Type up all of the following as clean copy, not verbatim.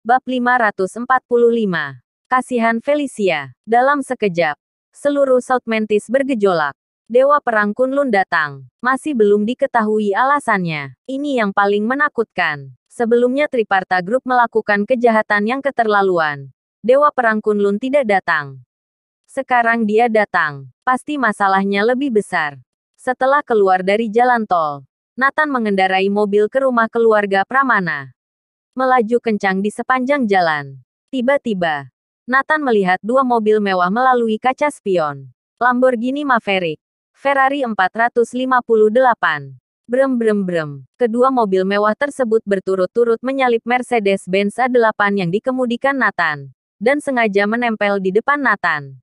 Bab 545. Kasihan Felicia. Dalam sekejap, seluruh South Mantis bergejolak. Dewa Perang Kunlun datang. Masih belum diketahui alasannya. Ini yang paling menakutkan. Sebelumnya Triparta Group melakukan kejahatan yang keterlaluan. Dewa Perang Kunlun tidak datang. Sekarang dia datang. Pasti masalahnya lebih besar. Setelah keluar dari jalan tol, Nathan mengendarai mobil ke rumah keluarga Pramana. Melaju kencang di sepanjang jalan. Tiba-tiba, Nathan melihat dua mobil mewah melalui kaca spion. Lamborghini Maverick, Ferrari 458. Brem. Kedua mobil mewah tersebut berturut-turut menyalip Mercedes-Benz A8 yang dikemudikan Nathan, dan sengaja menempel di depan Nathan.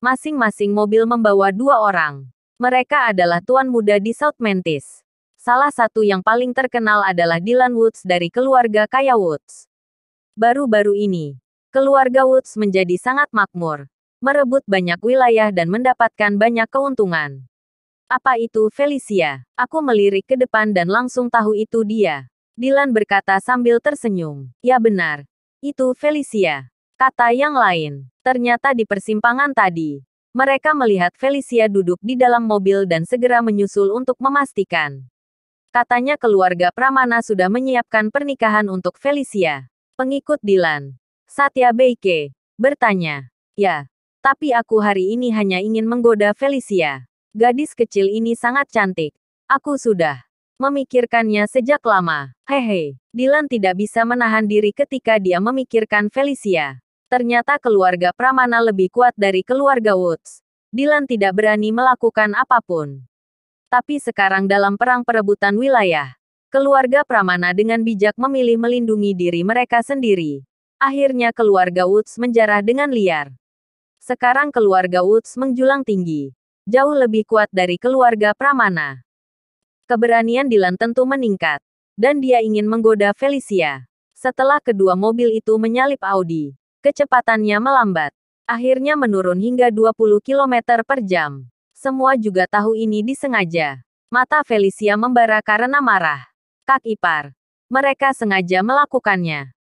Masing-masing mobil membawa dua orang. Mereka adalah tuan muda di South Mantis. Salah satu yang paling terkenal adalah Dylan Woods dari keluarga kaya Woods. Baru-baru ini, keluarga Woods menjadi sangat makmur, merebut banyak wilayah dan mendapatkan banyak keuntungan. Apa itu Felicia? Aku melirik ke depan dan langsung tahu itu dia. Dylan berkata sambil tersenyum. Ya benar, itu Felicia. Kata yang lain. Ternyata di persimpangan tadi, mereka melihat Felicia duduk di dalam mobil dan segera menyusul untuk memastikan. Katanya keluarga Pramana sudah menyiapkan pernikahan untuk Felicia. Pengikut Dylan, Satya Beike, bertanya. Ya, tapi aku hari ini hanya ingin menggoda Felicia. Gadis kecil ini sangat cantik. Aku sudah memikirkannya sejak lama. Hehe, Dylan tidak bisa menahan diri ketika dia memikirkan Felicia. Ternyata keluarga Pramana lebih kuat dari keluarga Woods. Dylan tidak berani melakukan apapun. Tapi sekarang dalam perang perebutan wilayah, keluarga Pramana dengan bijak memilih melindungi diri mereka sendiri. Akhirnya keluarga Woods menjarah dengan liar. Sekarang keluarga Woods menjulang tinggi. Jauh lebih kuat dari keluarga Pramana. Keberanian Dylan tentu meningkat. Dan dia ingin menggoda Felicia. Setelah kedua mobil itu menyalip Audi, kecepatannya melambat. Akhirnya menurun hingga 20 km per jam. Semua juga tahu ini disengaja. Mata Felicia membara karena marah. Kak ipar. Mereka sengaja melakukannya.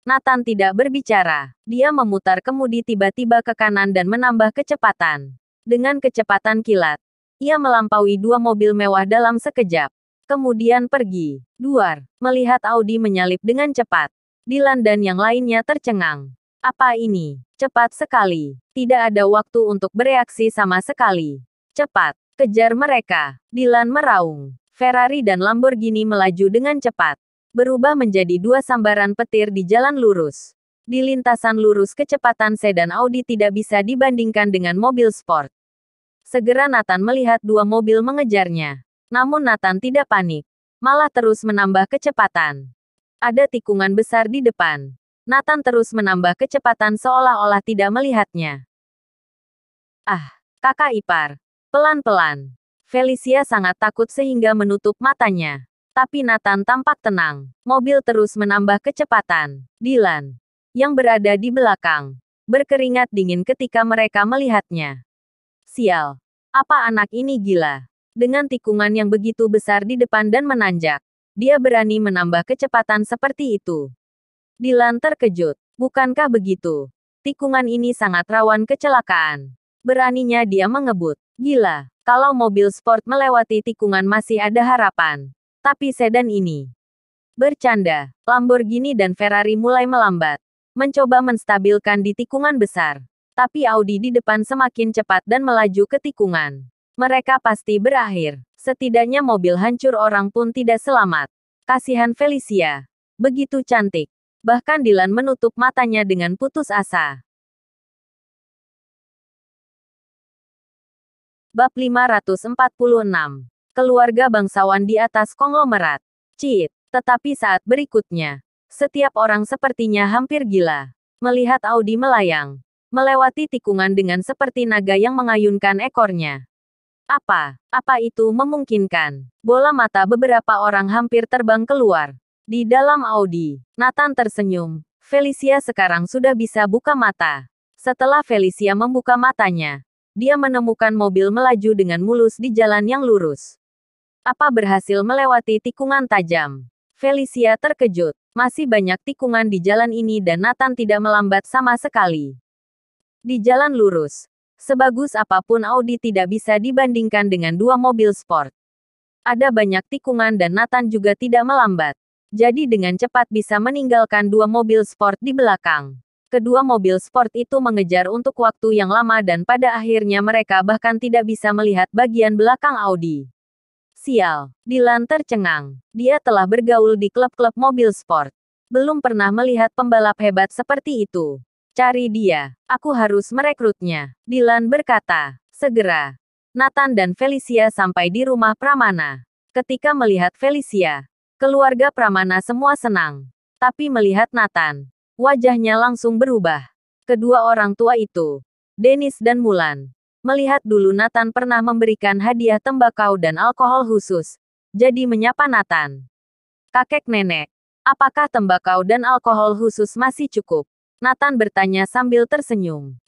Nathan tidak berbicara. Dia memutar kemudi tiba-tiba ke kanan dan menambah kecepatan. Dengan kecepatan kilat, ia melampaui dua mobil mewah dalam sekejap. Kemudian pergi. Duar. Melihat Audi menyalip dengan cepat, Dylan dan yang lainnya tercengang. Apa ini? Cepat sekali. Tidak ada waktu untuk bereaksi sama sekali. Cepat, kejar mereka. Dylan meraung. Ferrari dan Lamborghini melaju dengan cepat. Berubah menjadi dua sambaran petir di jalan lurus. Di lintasan lurus kecepatan sedan Audi tidak bisa dibandingkan dengan mobil sport. Segera Nathan melihat dua mobil mengejarnya. Namun Nathan tidak panik. Malah terus menambah kecepatan. Ada tikungan besar di depan. Nathan terus menambah kecepatan seolah-olah tidak melihatnya. Kakak ipar. Pelan-pelan. Felicia sangat takut sehingga menutup matanya. Tapi Nathan tampak tenang. Mobil terus menambah kecepatan. Dylan, yang berada di belakang, berkeringat dingin ketika mereka melihatnya. Sial. Apa anak ini gila? Dengan tikungan yang begitu besar di depan dan menanjak, dia berani menambah kecepatan seperti itu. Dylan terkejut. Bukankah begitu? Tikungan ini sangat rawan kecelakaan. Beraninya dia mengebut. Gila. Kalau mobil sport melewati tikungan masih ada harapan. Tapi sedan ini. Bercanda. Lamborghini dan Ferrari mulai melambat. Mencoba menstabilkan di tikungan besar. Tapi Audi di depan semakin cepat dan melaju ke tikungan. Mereka pasti berakhir. Setidaknya mobil hancur, orang pun tidak selamat. Kasihan Felicia. Begitu cantik. Bahkan Dylan menutup matanya dengan putus asa. Bab 546. Keluarga bangsawan di atas konglomerat. Cheat. Tetapi saat berikutnya, setiap orang sepertinya hampir gila. Melihat Audi melayang, melewati tikungan dengan seperti naga yang mengayunkan ekornya. Apa itu memungkinkan? Bola mata beberapa orang hampir terbang keluar. Di dalam Audi, Nathan tersenyum. Felicia sekarang sudah bisa buka mata. Setelah Felicia membuka matanya, dia menemukan mobil melaju dengan mulus di jalan yang lurus. Apa berhasil melewati tikungan tajam? Felicia terkejut. Masih banyak tikungan di jalan ini dan Nathan tidak melambat sama sekali. Di jalan lurus, sebagus apapun Audi tidak bisa dibandingkan dengan dua mobil sport. Ada banyak tikungan dan Nathan juga tidak melambat. Jadi dengan cepat bisa meninggalkan dua mobil sport di belakang. Kedua mobil sport itu mengejar untuk waktu yang lama dan pada akhirnya mereka bahkan tidak bisa melihat bagian belakang Audi. Sial, Dylan tercengang. Dia telah bergaul di klub-klub mobil sport. Belum pernah melihat pembalap hebat seperti itu. Cari dia, aku harus merekrutnya, Dylan berkata. Segera, Nathan dan Felicia sampai di rumah Pramana. Ketika melihat Felicia, keluarga Pramana semua senang. Tapi melihat Nathan, wajahnya langsung berubah. Kedua orang tua itu, Dennis dan Mulan, melihat dulu Nathan pernah memberikan hadiah tembakau dan alkohol khusus. Jadi menyapa Nathan. Kakek nenek, apakah tembakau dan alkohol khusus masih cukup? Nathan bertanya sambil tersenyum.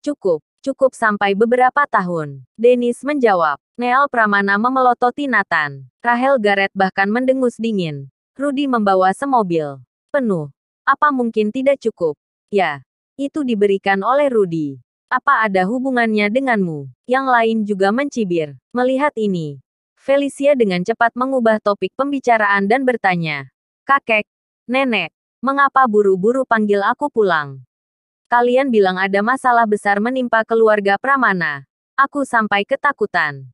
Cukup sampai beberapa tahun. Dennis menjawab. Neil Pramana memelototi Nathan. Rahel Garrett bahkan mendengus dingin. Rudy membawa semobil penuh. Apa mungkin tidak cukup? Ya, itu diberikan oleh Rudy. Apa ada hubungannya denganmu? Yang lain juga mencibir. Melihat ini, Felicia dengan cepat mengubah topik pembicaraan dan bertanya. Kakek, nenek, mengapa buru-buru panggil aku pulang? Kalian bilang ada masalah besar menimpa keluarga Pramana. Aku sampai ketakutan.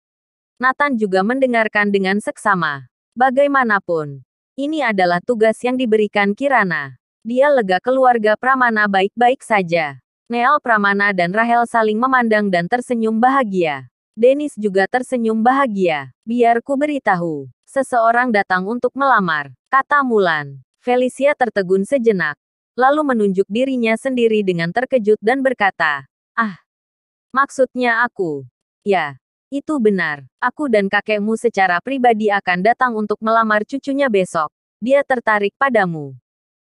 Nathan juga mendengarkan dengan seksama. Bagaimanapun, ini adalah tugas yang diberikan Kirana. Dia lega keluarga Pramana baik-baik saja. Neil Pramana dan Rahel saling memandang dan tersenyum bahagia. Dennis juga tersenyum bahagia. Biar ku beritahu. Seseorang datang untuk melamar, kata Mulan. Felicia tertegun sejenak. Lalu menunjuk dirinya sendiri dengan terkejut dan berkata, maksudnya aku. Ya, itu benar. Aku dan kakekmu secara pribadi akan datang untuk melamar cucunya besok. Dia tertarik padamu.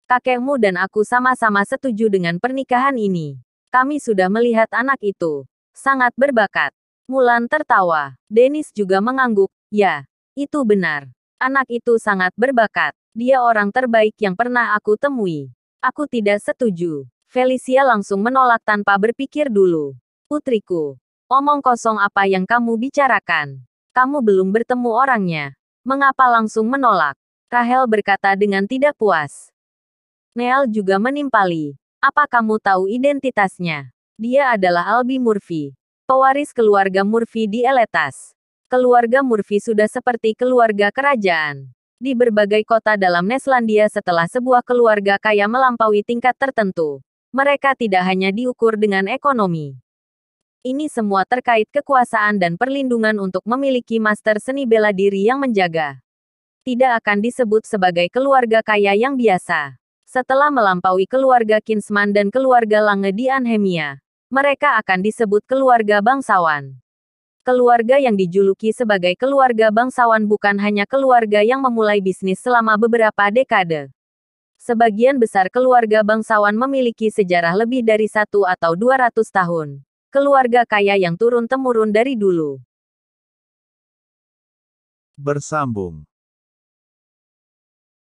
Kakekmu dan aku sama-sama setuju dengan pernikahan ini. Kami sudah melihat anak itu. Sangat berbakat. Mulan tertawa. Dennis juga mengangguk. Ya, itu benar. Anak itu sangat berbakat. Dia orang terbaik yang pernah aku temui. Aku tidak setuju. Felicia langsung menolak tanpa berpikir dulu. Putriku, omong kosong apa yang kamu bicarakan? Kamu belum bertemu orangnya. Mengapa langsung menolak? Rahel berkata dengan tidak puas. Neil juga menimpali. Apa kamu tahu identitasnya? Dia adalah Albi Murphy, pewaris keluarga Murphy di Eletas. Keluarga Murphy sudah seperti keluarga kerajaan di berbagai kota dalam Neslandia setelah sebuah keluarga kaya melampaui tingkat tertentu. Mereka tidak hanya diukur dengan ekonomi. Ini semua terkait kekuasaan dan perlindungan untuk memiliki master seni bela diri yang menjaga. Tidak akan disebut sebagai keluarga kaya yang biasa. Setelah melampaui keluarga Kinsman dan keluarga Lange di Anhemia, mereka akan disebut keluarga bangsawan. Keluarga yang dijuluki sebagai keluarga bangsawan bukan hanya keluarga yang memulai bisnis selama beberapa dekade. Sebagian besar keluarga bangsawan memiliki sejarah lebih dari 1 atau 200 tahun. Keluarga kaya yang turun-temurun dari dulu. Bersambung.